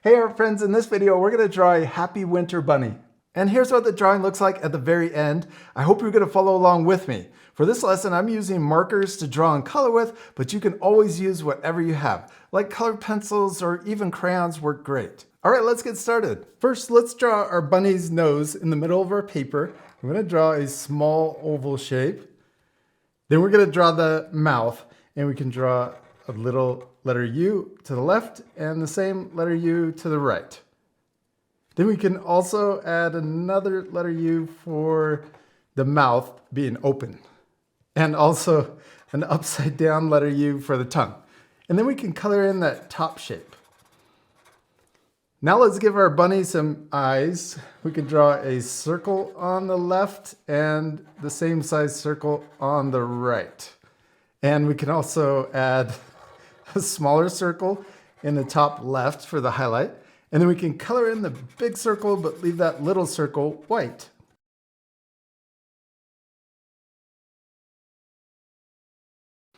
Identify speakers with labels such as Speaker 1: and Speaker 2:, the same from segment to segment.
Speaker 1: Hey our friends, in this video we're going to draw a happy winter bunny. And here's what the drawing looks like at the very end. I hope you're going to follow along with me. For this lesson I'm using markers to draw and color with, but you can always use whatever you have. Like colored pencils or even crayons work great. Alright, let's get started. First, let's draw our bunny's nose in the middle of our paper. I'm going to draw a small oval shape. Then we're going to draw the mouth, and we can draw a little letter U to the left and the same letter U to the right. Then we can also add another letter U for the mouth being open, and also an upside down letter U for the tongue. And then we can color in that top shape. Now let's give our bunny some eyes. We can draw a circle on the left and the same size circle on the right. And we can also add a smaller circle in the top left for the highlight. And then we can color in the big circle, but leave that little circle white.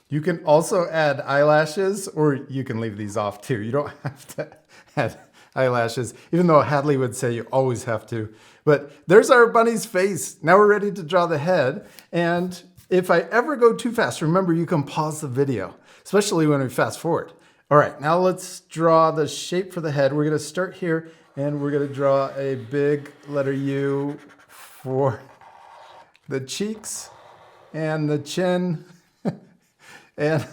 Speaker 1: You can also add eyelashes, or you can leave these off too. You don't have to add eyelashes, even though Hadley would say you always have to. But there's our bunny's face. Now we're ready to draw the head. And if I ever go too fast, remember you can pause the video, especially when we fast forward. All right, now let's draw the shape for the head. We're gonna start here and we're gonna draw a big letter U for the cheeks and the chin. And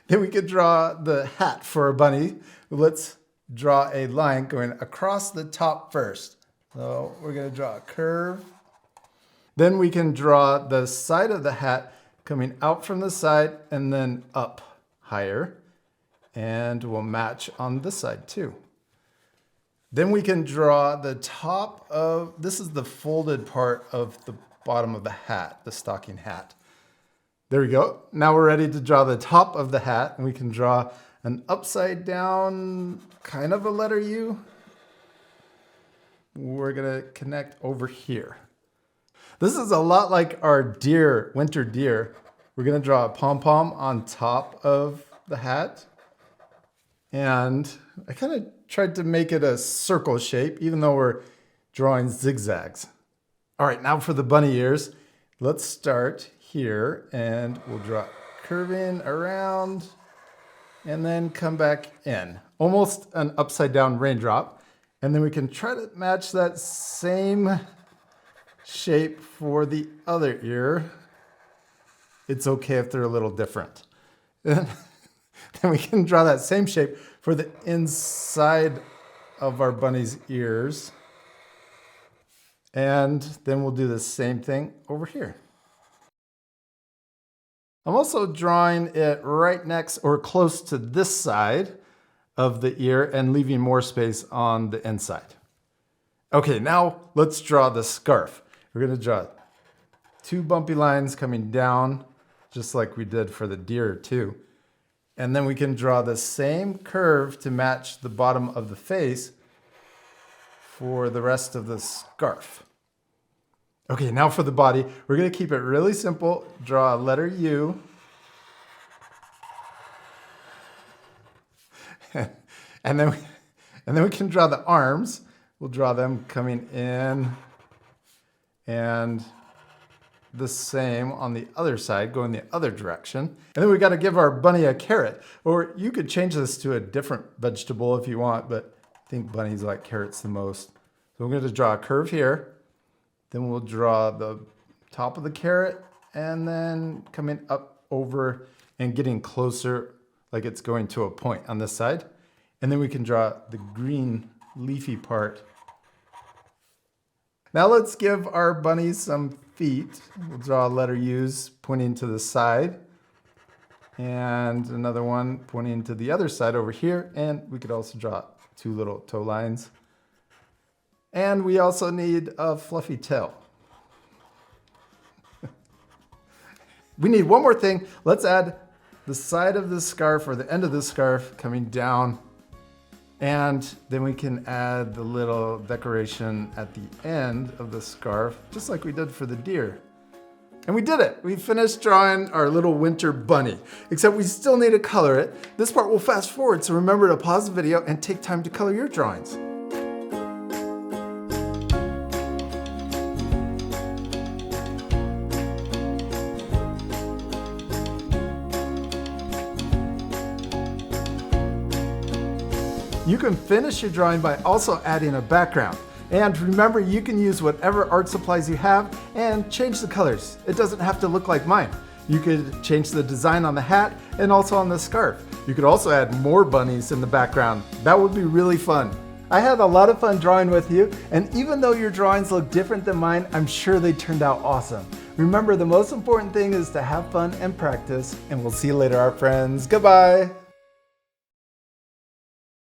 Speaker 1: then we could draw the hat for a bunny. Let's draw a line going across the top first. So we're gonna draw a curve. Then we can draw the side of the hat coming out from the side and then up higher. And we'll match on this side too. Then we can draw the top of, this is the folded part of the bottom of the hat, the stocking hat. There we go. Now we're ready to draw the top of the hat, and we can draw an upside down kind of a letter U. We're gonna connect over here. This is a lot like our deer, winter deer. We're gonna draw a pom-pom on top of the hat. And I kind of tried to make it a circle shape, even though we're drawing zigzags. All right, now for the bunny ears. Let's start here and we'll draw curving around and then come back in. Almost an upside down raindrop. And then we can try to match that same shape for the other ear. It's okay if they're a little different. Then we can draw that same shape for the inside of our bunny's ears. And then we'll do the same thing over here. I'm also drawing it right next or close to this side of the ear and leaving more space on the inside. Okay, now let's draw the scarf. We're gonna draw two bumpy lines coming down, just like we did for the deer too. And then we can draw the same curve to match the bottom of the face for the rest of the scarf. Okay, now for the body, we're gonna keep it really simple. Draw a letter U. and then we can draw the arms. We'll draw them coming in and the same on the other side, going the other direction. And then we gotta give our bunny a carrot, or you could change this to a different vegetable if you want, but I think bunnies like carrots the most. So we're gonna draw a curve here. Then we'll draw the top of the carrot and then coming up over and getting closer like it's going to a point on this side. And then we can draw the green leafy part. Now let's give our bunny some feet. We'll draw letter U's pointing to the side and another one pointing to the other side over here. And we could also draw two little toe lines. And we also need a fluffy tail. We need one more thing. Let's add the side of the scarf or the end of the scarf coming down. And then we can add the little decoration at the end of the scarf, just like we did for the deer. And we did it. We finished drawing our little winter bunny, except we still need to color it. This part will fast forward, so remember to pause the video and take time to color your drawings. You can finish your drawing by also adding a background. And remember, you can use whatever art supplies you have and change the colors. It doesn't have to look like mine. You could change the design on the hat and also on the scarf. You could also add more bunnies in the background. That would be really fun. I had a lot of fun drawing with you, and even though your drawings look different than mine, I'm sure they turned out awesome. Remember, the most important thing is to have fun and practice, and we'll see you later, our friends. Goodbye.